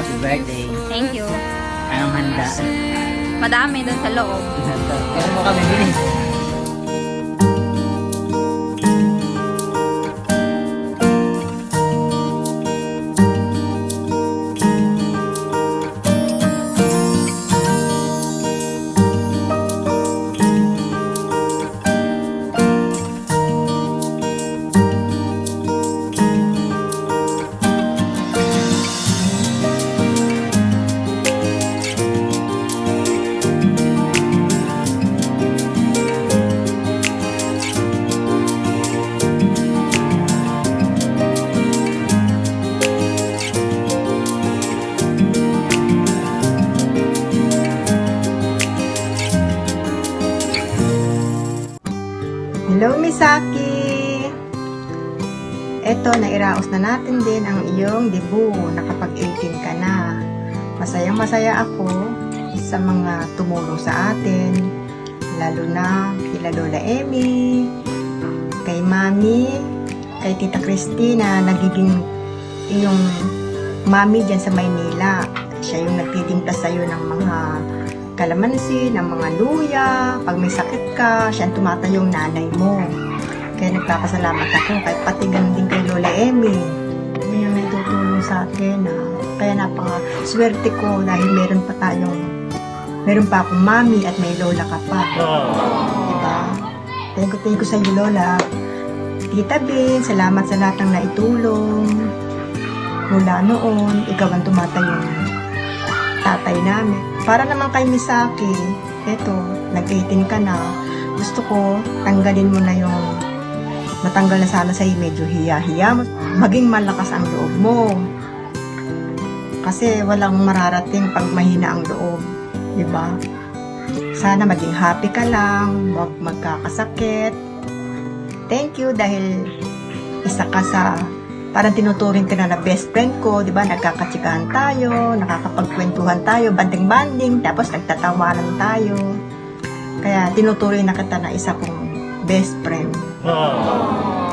happy birthday. Thank you. Anong handa? Madami doon sa loob. Kaya mo kami bilis. Hello, Misaki! Eto, nairaos na natin din ang iyong debut. Nakapag-18 ka na. Masayang masaya ako sa mga tumulong sa atin. Lalo na kila Lola Emmy, kay Mami, kay Tita Christina, nagiging iyong mami dyan sa Maynila. Siya yung nagtitimpla sa'yo ng mga kalamansi, ng mga luya. Pag may sakit ka, siya ang tumatayong nanay mo. Kaya nagpapasalamat ako, kahit pati ganun din kay Lola Emmy. Yun yung naitutulong sa akin. Kaya napaka-swerte ko dahil meron pa akong mami at may lola ka pa. Diba? Thank you sa iyo, Lola. Tita Bin, salamat sa lahat ng naitulong. Mula noon, ikaw ang tumatayong tatay namin. Para naman kay Misaki, eto, nag-18 ka na. Gusto ko, tanggalin mo na yung matanggal na sana sa'yo, medyo hiya-hiya mo. Maging malakas ang loob mo. Kasi walang mararating pag mahina ang loob. Diba? Sana maging happy ka lang, huwag magkakasakit. Thank you dahil isa ka sa parang tinuturing ka na best friend ko, di ba? Nagkakatsikahan tayo, nakakapagkwentuhan tayo, banding-banding, tapos nagtatawanan tayo. Kaya tinuturing na kita na isa kong best friend.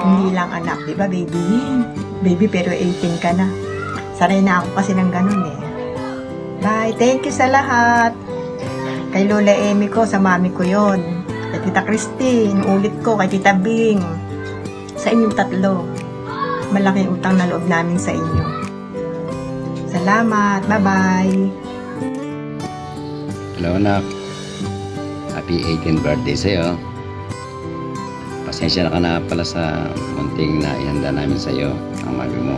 Hindi lang anak, di ba, baby? Baby, pero 18 ka na. Sanay na ako kasi ng ganun eh. Bye, thank you sa lahat. Kay Lola Emmy ko, sa mami ko yon. Kay Tita Christine, ulit ko, kay Tita Bing. Sa inyong tatlo. Malaking utang na loob namin sa inyo. Salamat. Bye-bye. Hello, anak. Happy 18th birthday sa'yo. Pasensya na ka na pala sa munting na ihanda namin sa'yo, ang mami mo.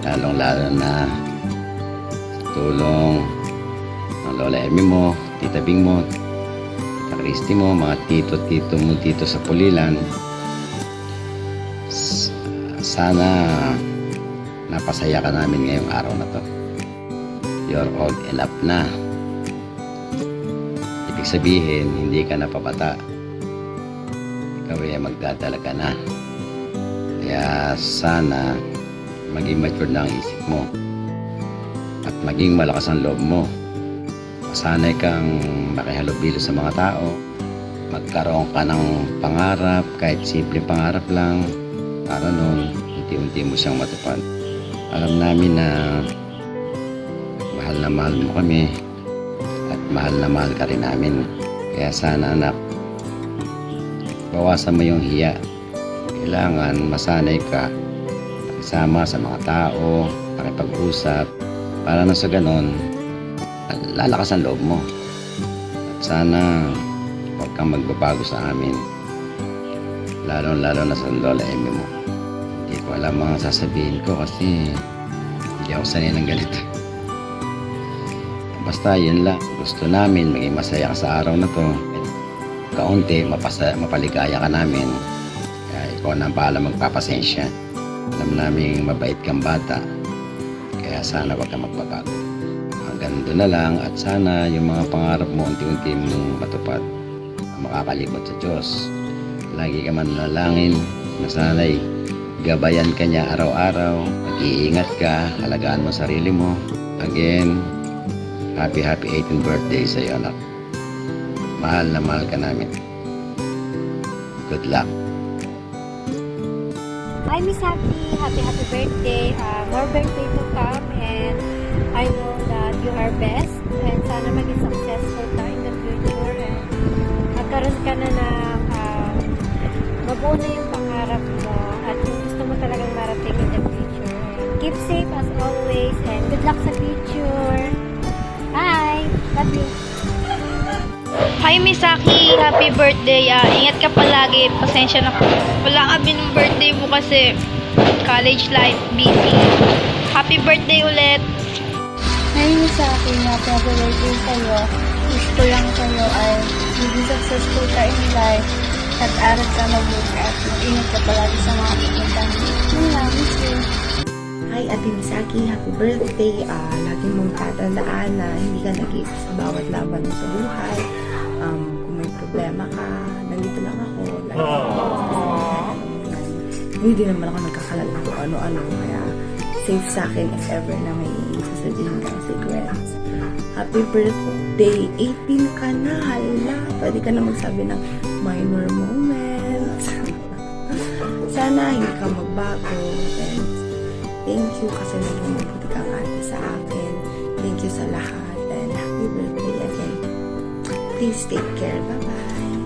Lalong-lalo na tulong ng Lola Emmy mo, Tita Bing mo, Tita Christy mo, mga tito-tito mo dito sa Pulilan. Sana napasaya ka namin ngayong araw na to. You're old enough na. Ibig sabihin, hindi ka na pabata. Ikaw ay magdadalaga na. Kaya sana maging mature na ang isip mo. At maging malakas ang loob mo. Masanay kang makihalubilo sa mga tao. Magkaroon ka ng pangarap, kahit simple pangarap lang. Para noon, unti-unti mo siyang matupad. Alam namin na mahal mo kami at mahal na mahal ka rin namin. Kaya sana anak, bawasan mo yung hiya. Kailangan masanay ka makisama sa mga tao, makipag-usap, para na sa ganon, lalakas ang loob mo. At sana huwag kang magbabago sa amin. Lalo na sa Lola Emmy mo. Hindi ko alam mga sasabihin ko kasi hindi ako sanay ng ganito. Basta yun lang. Gusto namin maging masaya ka sa araw na to. Kaunti, mapaligaya ka namin. Kaya ikaw na ang bahala magpapasensya. Alam namin mabait kang bata. Kaya sana wag kang magbabago. Hanggang doon na lang at sana yung mga pangarap mo unti-unti mong matupad. Makakalibot sa Diyos. Lagi ka manalangin na sana'y gabayan ka niya araw-araw, mag-iingat ka, halagaan mo sarili mo. Again, happy 18th birthday sa iyo, anak. Mahal na mahal ka namin. Good luck. Hi, Miss Happy. Happy birthday. More birthday to come and ka na na mabuo na yung pangarap mo at yung gusto mo talagang marating in the future. Keep safe as always and good luck sa future. Bye! Love you! Hi, Misaki! Happy birthday! Ingat ka palagi. Pasensya na wala kami ng birthday mo kasi college life, busy. Happy birthday ulit! Hi, Misaki. Happy birthday sa'yo. Wish ko lang sa'yo ay maging successful ka in life at aral ka mabuti at mag-ingat ka palagi sa mga pupuntahan. Yun lang, miss you. Hi, Ate Misaki. Happy birthday. Lagi mong tatandaan na hindi ka nag-iisa sa bawat laban mo sa buhay. Kung may problema ka, nandito lang ako. Hindi naman ako nagkakalat kung ano-ano. Kaya safe sa akin if ever na may sasabihin kang secrets. Happy birthday! 18 ka na! Hala! Pwede ka na magsabi ng minor moments. Sana hindi ka magbago. And thank you kasi naging mabuti kang ate sa akin. Thank you sa lahat. And happy birthday again. Please take care. Bye-bye.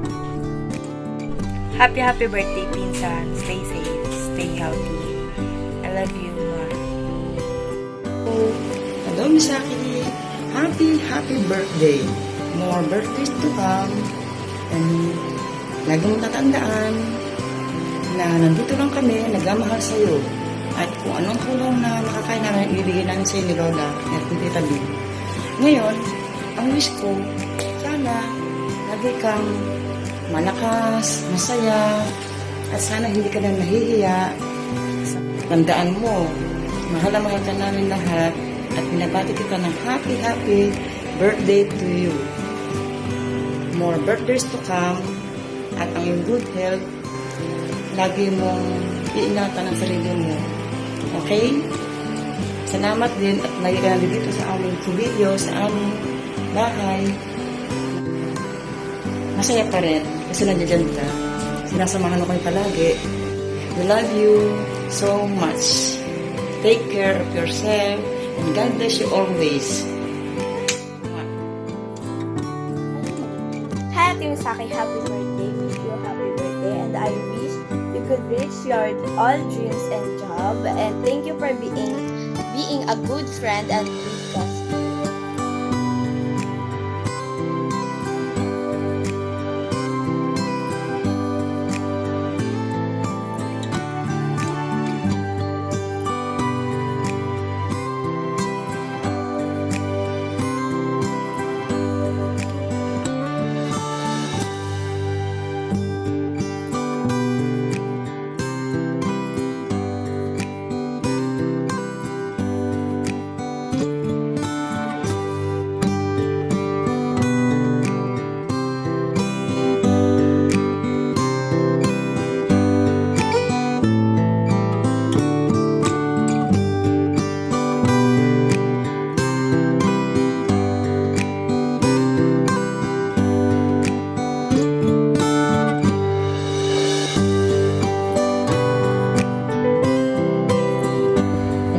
Happy birthday, Pinsan. Stay safe. Stay healthy. I love you, Ma. Hello, Misaki. Happy birthday. More birthdays to come. And lagi mong tatandaan na nandito lang kami, nagmamahal sa'yo. At kung anong tulong na makakaya namin, ibibigay namin sa'yo ni Lola at ni Tita B. Ngayon, ang wish ko, sana lagi kang malakas, masaya, at sana hindi ka na nahihiya. Tandaan mo, mahal na mahal ka namin lahat at binabati kita ng happy birthday to you. More birthdays to come at ang iyong good health, lagi mong iingatan ang sarili mo. Okay? Salamat din at lagi ka nandito sa aming video, sa aming bahay. Masaya pa rin kasi nandiyan ka. Sinasamahan ko kayo palagi. We love you so much. Take care of yourself and God bless you always. Hi, Ate Misaki. Happy birthday. Wish you a happy birthday and I wish you could reach your all dreams and job. And thank you for being a good friend and good cousin.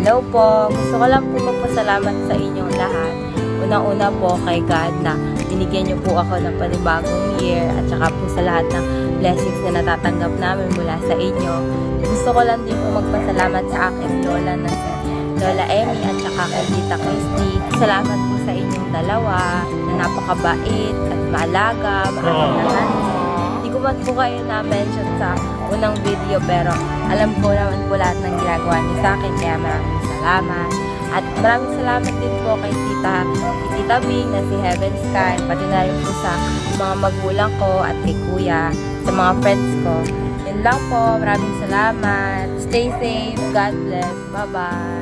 Hello po, gusto ko lang po magpasalamat sa inyong lahat. Unang-una po kay God na binigyan niyo po ako ng panibagong year at saka po sa lahat ng blessings na natatanggap namin mula sa inyo. Gusto ko lang din po magpasalamat sa aking lola na si Lola Emmy at saka kay Tita Christy. Salamat po sa inyong dalawa na napakabait at maalaga, maalagaan mo. Hindi ko man po kayo na-mention sa unang video pero alam ko naman po lahat ng ginagawa niyo sa akin kaya maraming salamat. At maraming salamat din po kay Tita Bing na si Heaven Sky, pati na rin po sa mga magulang ko at kay Kuya, sa mga friends ko. Yun lang po, maraming salamat. Stay safe, God bless, bye-bye.